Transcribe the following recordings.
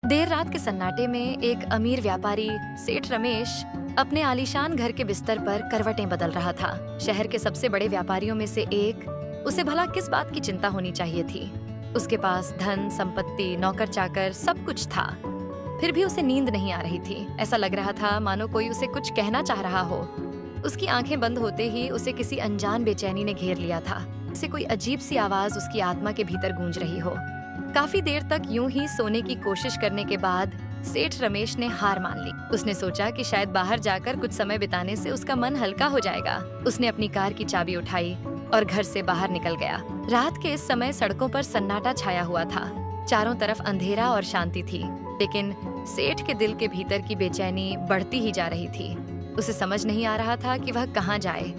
देर रात के सन्नाटे में एक अमीर व्यापारी सेठ रमेश अपने आलीशान घर के बिस्तर पर करवटें बदल रहा था। शहर के सबसे बड़े व्यापारियों में से एक, उसे भला किस बात की चिंता होनी चाहिए थी। उसके पास धन, संपत्ति, नौकर चाकर सब कुछ था। फिर भी उसे नींद नहीं आ रही थी। ऐसा लग रहा था मानो कोई उसे कुछ कहना चाह रहा हो। उसकी आंखें बंद होते ही उसे किसी अनजान बेचैनी ने घेर लिया था। उसे कोई अजीब सी आवाज उसकी आत्मा के भीतर गूंज रही हो। काफी देर तक यूं ही सोने की कोशिश करने के बाद सेठ रमेश ने हार मान ली। उसने सोचा कि शायद बाहर जाकर कुछ समय बिताने से उसका मन हल्का हो जाएगा। उसने अपनी कार की चाबी उठाई और घर से बाहर निकल गया। रात के इस समय सड़कों पर सन्नाटा छाया हुआ था। चारों तरफ अंधेरा और शांति थी, लेकिन सेठ के दिल के भीतर की बेचैनी बढ़ती ही जा रही थी। उसे समझ नहीं आ रहा था कि वह कहाँ जाए।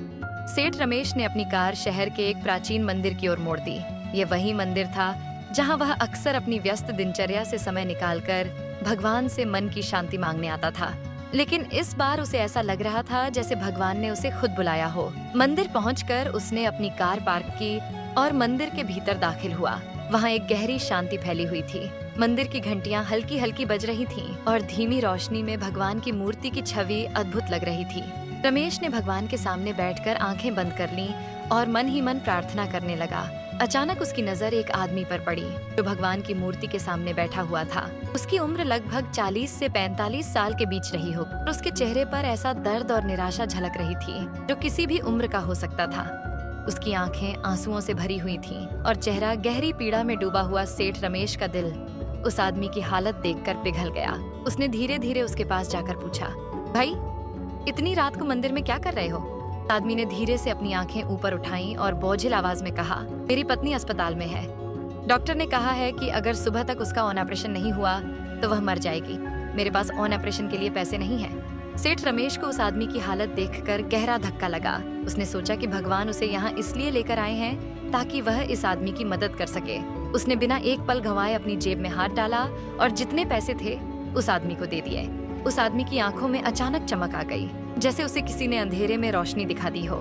सेठ रमेश ने अपनी कार शहर के एक प्राचीन मंदिर की ओर मोड़ दी। ये वही मंदिर था जहां वह अक्सर अपनी व्यस्त दिनचर्या से समय निकालकर भगवान से मन की शांति मांगने आता था। लेकिन इस बार उसे ऐसा लग रहा था जैसे भगवान ने उसे खुद बुलाया हो। मंदिर पहुंचकर उसने अपनी कार पार्क की और मंदिर के भीतर दाखिल हुआ। वहां एक गहरी शांति फैली हुई थी। मंदिर की घंटियां हल्की हल्की बज रही थीं और धीमी रोशनी में भगवान की मूर्ति की छवि अद्भुत लग रही थी। रमेश ने भगवान के सामने बैठकर आंखें बंद कर लीं और मन ही मन प्रार्थना करने लगा। अचानक उसकी नजर एक आदमी पर पड़ी जो भगवान की मूर्ति के सामने बैठा हुआ था। उसकी उम्र लगभग 40 से 45 साल के बीच रही हो और उसके चेहरे पर ऐसा दर्द और निराशा झलक रही थी जो किसी भी उम्र का हो सकता था। उसकी आंखें आंसुओं से भरी हुई थीं और चेहरा गहरी पीड़ा में डूबा हुआ सेठ रमेश का दिल उस आदमी की हालत देखकर पिघल गया। उसने धीरे धीरे उसके पास जाकर पूछा, भाई, इतनी रात को मंदिर में क्या कर रहे हो? आदमी ने धीरे से अपनी आंखें ऊपर उठाईं और बोझिल आवाज में कहा, मेरी पत्नी अस्पताल में है। डॉक्टर ने कहा है कि अगर सुबह तक उसका ऑन ऑपरेशन नहीं हुआ तो वह मर जाएगी। मेरे पास ऑन ऑपरेशन के लिए पैसे नहीं हैं। सेठ रमेश को उस आदमी की हालत देखकर गहरा धक्का लगा। उसने सोचा कि भगवान उसे यहाँ इसलिए लेकर आए हैं ताकि वह इस आदमी की मदद कर सके। उसने बिना एक पल गंवाए अपनी जेब में हाथ डाला और जितने पैसे थे उस आदमी को दे दिए। उस आदमी की आंखों में अचानक चमक आ गई, जैसे उसे किसी ने अंधेरे में रोशनी दिखा दी हो।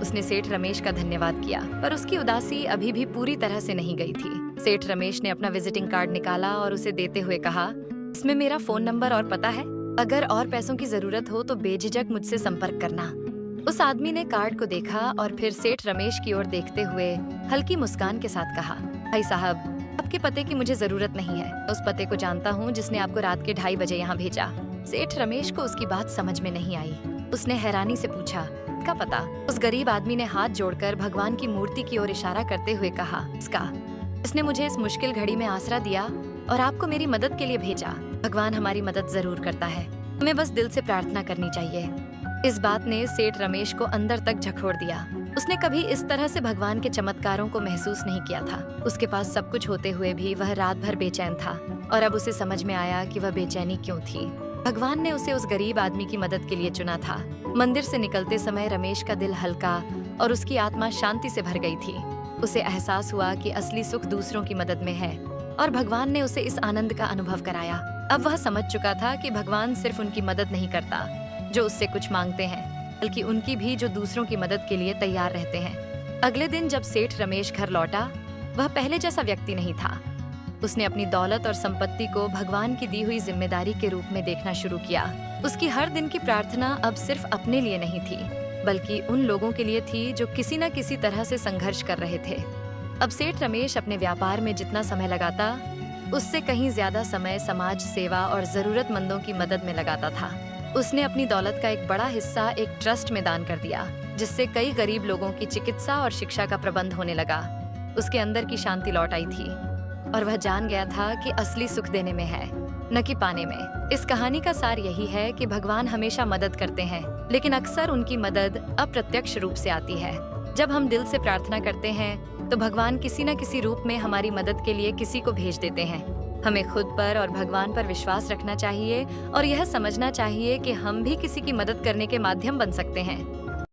उसने सेठ रमेश का धन्यवाद किया, पर उसकी उदासी अभी भी पूरी तरह से नहीं गई थी। सेठ रमेश ने अपना विजिटिंग कार्ड निकाला और उसे देते हुए कहा, इसमें मेरा फोन नंबर और पता है। अगर और पैसों की जरूरत हो तो बेझिझक मुझसे संपर्क करना। उस आदमी ने कार्ड को देखा और फिर सेठ रमेश की ओर देखते हुए हल्की मुस्कान के साथ कहा, भाई साहब, आपके पते की मुझे जरूरत नहीं है। उस पते को जानता हूँ जिसने आपको रात के 2:30 बजे यहाँ भेजा। सेठ रमेश को उसकी बात समझ में नहीं आई। उसने हैरानी से पूछा, का पता? उस गरीब आदमी ने हाथ जोड़कर भगवान की मूर्ति की ओर इशारा करते हुए कहा, इसने मुझे इस मुश्किल घड़ी में आसरा दिया और आपको मेरी मदद के लिए भेजा। भगवान हमारी मदद जरूर करता है, हमें बस दिल से प्रार्थना करनी चाहिए। इस बात ने सेठ रमेश को अंदर तक झकझोर दिया। उसने कभी इस तरह से भगवान के चमत्कारों को महसूस नहीं किया था। उसके पास सब कुछ होते हुए भी वह रात भर बेचैन था और अब उसे समझ में आया कि वह बेचैनी क्यों थी। भगवान ने उसे उस गरीब आदमी की मदद के लिए चुना था। मंदिर से निकलते समय रमेश का दिल हल्का और उसकी आत्मा शांति से भर गई थी। उसे एहसास हुआ कि असली सुख दूसरों की मदद में है और भगवान ने उसे इस आनंद का अनुभव कराया। अब वह समझ चुका था कि भगवान सिर्फ उनकी मदद नहीं करता जो उससे कुछ मांगते हैं, बल्कि उनकी भी जो दूसरों की मदद के लिए तैयार रहते हैं। अगले दिन जब सेठ रमेश घर लौटा, वह पहले जैसा व्यक्ति नहीं था। उसने अपनी दौलत और संपत्ति को भगवान की दी हुई जिम्मेदारी के रूप में देखना शुरू किया। उसकी हर दिन की प्रार्थना अब सिर्फ अपने लिए नहीं थी, बल्कि उन लोगों के लिए थी जो किसी न किसी तरह से संघर्ष कर रहे थे। अब सेठ रमेश अपने व्यापार में जितना समय लगाता, उससे कहीं ज्यादा समय समाज सेवा और जरूरतमंदों की मदद में लगाता था। उसने अपनी दौलत का एक बड़ा हिस्सा एक ट्रस्ट में दान कर दिया, जिससे कई गरीब लोगों की चिकित्सा और शिक्षा का प्रबंध होने लगा। उसके अंदर की शांति लौट आई थी और वह जान गया था कि असली सुख देने में है, न कि पाने में। इस कहानी का सार यही है कि भगवान हमेशा मदद करते हैं, लेकिन अक्सर उनकी मदद अप्रत्यक्ष रूप से आती है। जब हम दिल से प्रार्थना करते हैं तो भगवान किसी न किसी रूप में हमारी मदद के लिए किसी को भेज देते हैं। हमें खुद पर और भगवान पर विश्वास रखना चाहिए और यह समझना चाहिए कि हम भी किसी की मदद करने के माध्यम बन सकते हैं।